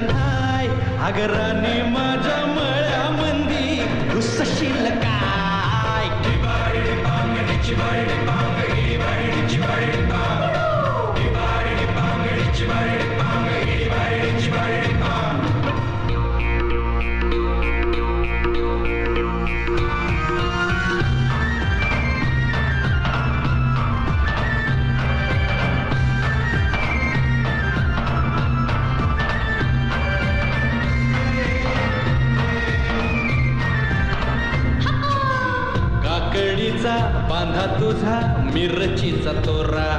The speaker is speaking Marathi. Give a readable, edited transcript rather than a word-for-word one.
नाय अगराने माझ्या मळ्यामंदी घुसशील काय काकडीचा बांधा तुझा मिरचीचा तोरा